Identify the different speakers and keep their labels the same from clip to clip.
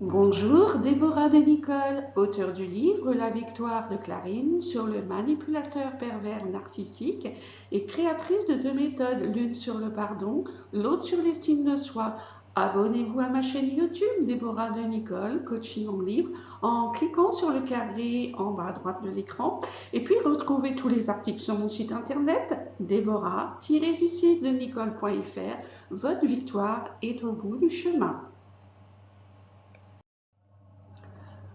Speaker 1: Bonjour, Déborah de Nicole, auteure du livre La victoire de Clarine sur le manipulateur pervers narcissique et créatrice de deux méthodes, l'une sur le pardon, l'autre sur l'estime de soi. Abonnez-vous à ma chaîne YouTube Déborah de Nicole, coaching en libre, en cliquant sur le carré en bas à droite de l'écran. Et puis retrouvez tous les articles sur mon site internet Déborah-du-6 de Nicole.fr. Votre victoire est au bout du chemin.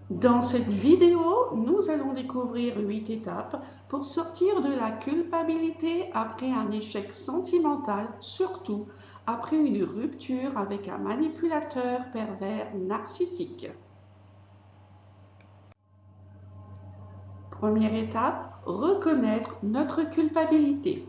Speaker 1: Dans cette vidéo, nous allons découvrir 8 étapes pour sortir de la culpabilité après un échec sentimental, surtout après une rupture avec un manipulateur pervers narcissique. Première étape, reconnaître notre culpabilité.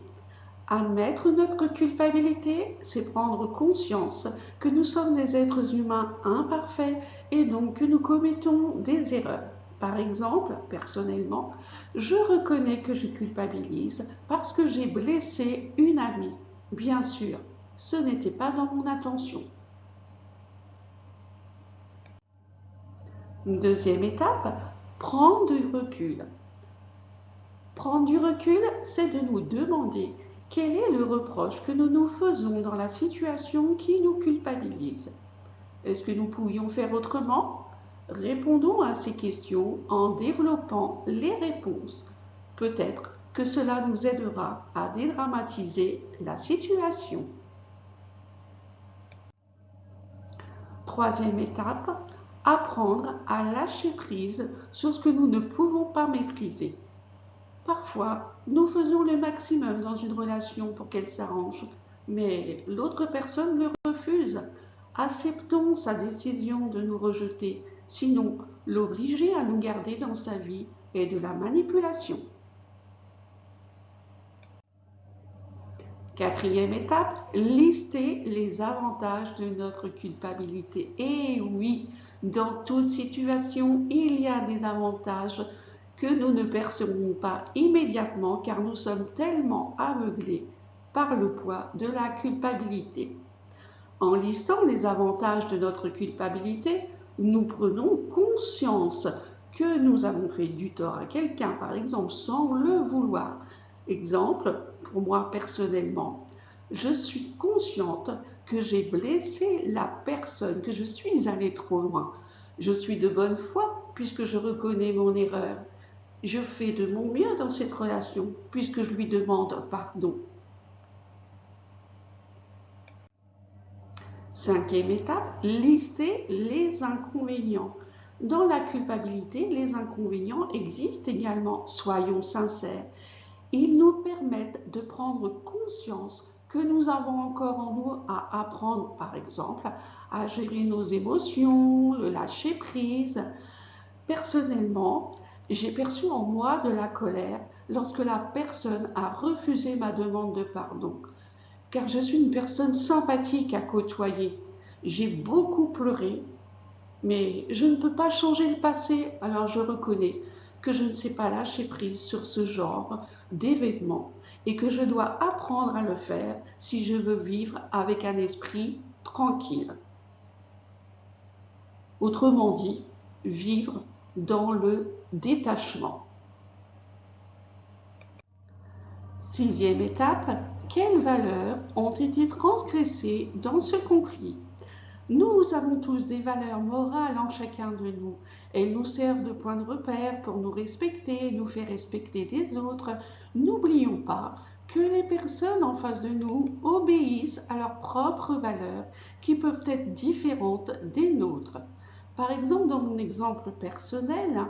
Speaker 1: Admettre notre culpabilité, c'est prendre conscience que nous sommes des êtres humains imparfaits et donc que nous commettons des erreurs. Par exemple, personnellement, je reconnais que je culpabilise parce que j'ai blessé une amie. Bien sûr, ce n'était pas dans mon intention. Deuxième étape, prendre du recul. Prendre du recul, c'est de nous demander quel est le reproche que nous nous faisons dans la situation qui nous culpabilise. Est-ce que nous pourrions faire autrement? Répondons à ces questions en développant les réponses. Peut-être que cela nous aidera à dédramatiser la situation. Troisième étape, apprendre à lâcher prise sur ce que nous ne pouvons pas maîtriser. Parfois, nous faisons le maximum dans une relation pour qu'elle s'arrange, mais l'autre personne le refuse. Acceptons sa décision de nous rejeter, sinon l'obliger à nous garder dans sa vie est de la manipulation. Quatrième étape, lister les avantages de notre culpabilité. Et oui, dans toute situation, il y a des avantages que nous ne percevons pas immédiatement car nous sommes tellement aveuglés par le poids de la culpabilité. En listant les avantages de notre culpabilité, nous prenons conscience que nous avons fait du tort à quelqu'un, par exemple, sans le vouloir. Exemple, pour moi personnellement, je suis consciente que j'ai blessé la personne, que je suis allée trop loin. Je suis de bonne foi puisque je reconnais mon erreur. Je fais de mon mieux dans cette relation puisque je lui demande pardon. Cinquième étape, lister les inconvénients. Dans la culpabilité, les inconvénients existent également. Soyons sincères. Ils nous permettent de prendre conscience que nous avons encore en nous à apprendre, par exemple, à gérer nos émotions, le lâcher prise. Personnellement, j'ai perçu en moi de la colère lorsque la personne a refusé ma demande de pardon, car je suis une personne sympathique à côtoyer. J'ai beaucoup pleuré, mais je ne peux pas changer le passé, alors je reconnais que je ne sais pas lâcher prise sur ce genre d'événements et que je dois apprendre à le faire si je veux vivre avec un esprit tranquille. Autrement dit, vivre dans le détachement. Sixième étape, quelles valeurs ont été transgressées dans ce conflit? Nous avons tous des valeurs morales en chacun de nous. Elles nous servent de point de repère pour nous respecter, nous faire respecter des autres. N'oublions pas que les personnes en face de nous obéissent à leurs propres valeurs qui peuvent être différentes des nôtres. Par exemple, dans mon exemple personnel,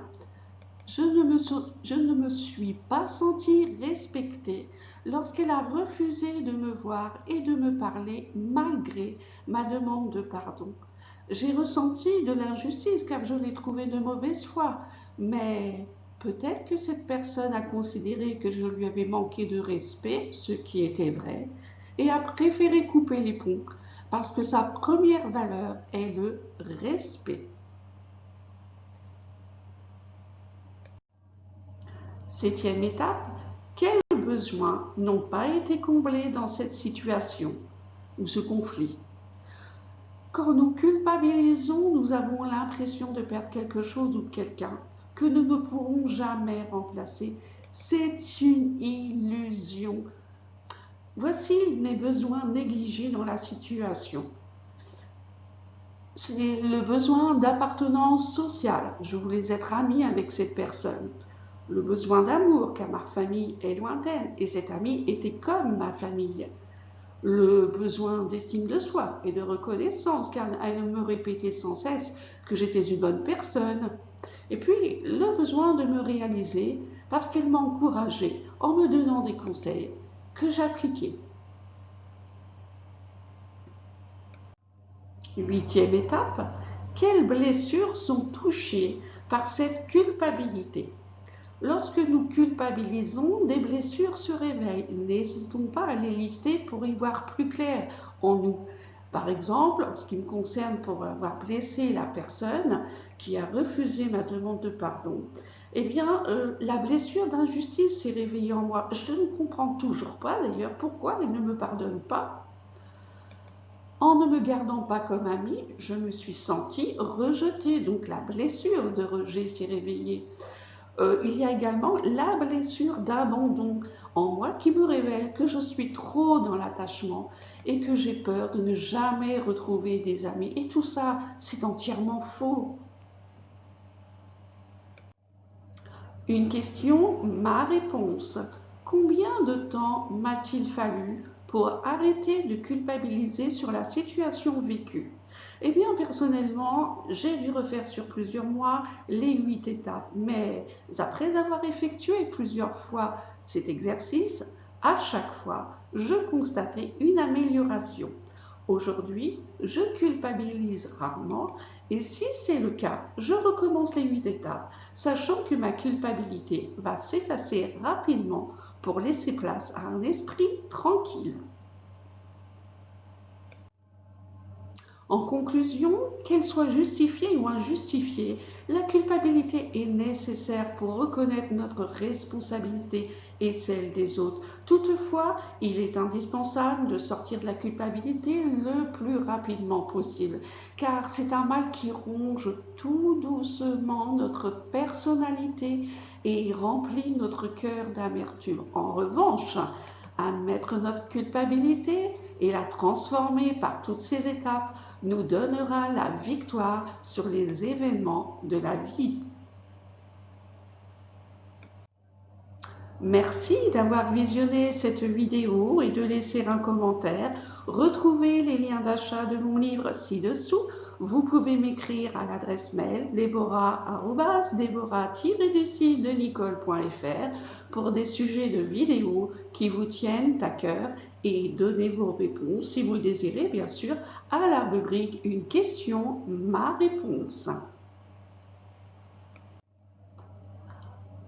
Speaker 1: je ne me suis pas sentie respectée lorsqu'elle a refusé de me voir et de me parler malgré ma demande de pardon. J'ai ressenti de l'injustice car je l'ai trouvée de mauvaise foi, mais peut-être que cette personne a considéré que je lui avais manqué de respect, ce qui était vrai, et a préféré couper les ponts parce que sa première valeur est le respect. Septième étape, quels besoins n'ont pas été comblés dans cette situation ou ce conflit? Quand nous culpabilisons, nous avons l'impression de perdre quelque chose ou quelqu'un que nous ne pourrons jamais remplacer. C'est une illusion. Voici mes besoins négligés dans la situation. C'est le besoin d'appartenance sociale. Je voulais être amie avec cette personne. Le besoin d'amour, car ma famille est lointaine et cette amie était comme ma famille. Le besoin d'estime de soi et de reconnaissance, car elle me répétait sans cesse que j'étais une bonne personne. Et puis, le besoin de me réaliser parce qu'elle m'encourageait en me donnant des conseils que j'appliquais. 8e étape, quelles blessures sont touchées par cette culpabilité? Lorsque nous culpabilisons, des blessures se réveillent. N'hésitons pas à les lister pour y voir plus clair en nous. Par exemple, en ce qui me concerne, pour avoir blessé la personne qui a refusé ma demande de pardon, eh bien, la blessure d'injustice s'est réveillée en moi. Je ne comprends toujours pas d'ailleurs pourquoi elle ne me pardonne pas. En ne me gardant pas comme amie, je me suis sentie rejetée, donc la blessure de rejet s'est réveillée. Il y a également la blessure d'abandon en moi qui me révèle que je suis trop dans l'attachement et que j'ai peur de ne jamais retrouver des amis. Et tout ça, c'est entièrement faux. Une question, ma réponse. Combien de temps m'a-t-il fallu pour arrêter de culpabiliser sur la situation vécue? Eh bien, personnellement, j'ai dû refaire sur plusieurs mois les 8 étapes. Mais après avoir effectué plusieurs fois cet exercice, à chaque fois, je constatais une amélioration. Aujourd'hui, je culpabilise rarement et si c'est le cas, je recommence les 8 étapes, sachant que ma culpabilité va s'effacer rapidement pour laisser place à un esprit tranquille. En conclusion, qu'elle soit justifiée ou injustifiée, la culpabilité est nécessaire pour reconnaître notre responsabilité et celle des autres. Toutefois, il est indispensable de sortir de la culpabilité le plus rapidement possible, car c'est un mal qui ronge tout doucement notre personnalité et remplit notre cœur d'amertume. En revanche, admettre notre culpabilité et la transformer par toutes ces étapes nous donnera la victoire sur les événements de la vie. Merci d'avoir visionné cette vidéo et de laisser un commentaire. Retrouvez les liens d'achat de mon livre ci-dessous. Vous pouvez m'écrire à l'adresse mail deborah-du-6de-nicole.fr pour des sujets de vidéos qui vous tiennent à cœur et donnez vos réponses si vous le désirez, bien sûr, à la rubrique Une question, ma réponse.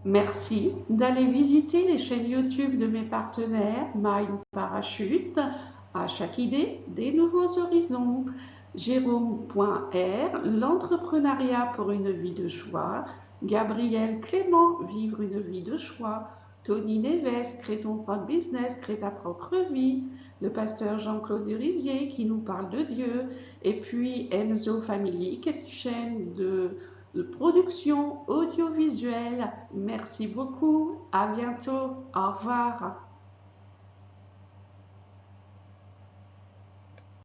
Speaker 1: Merci d'aller visiter les chaînes YouTube de mes partenaires Mind Parachute, À chaque idée, des nouveaux horizons, Jérôme.r, l'entrepreneuriat pour une vie de choix, Gabriel Clément, vivre une vie de choix, Tony Neves, crée ton propre business, crée ta propre vie, le pasteur Jean-Claude Derizier qui nous parle de Dieu, et puis Enzo Family qui est une chaîne de production audiovisuelle. Merci beaucoup, à bientôt, au revoir.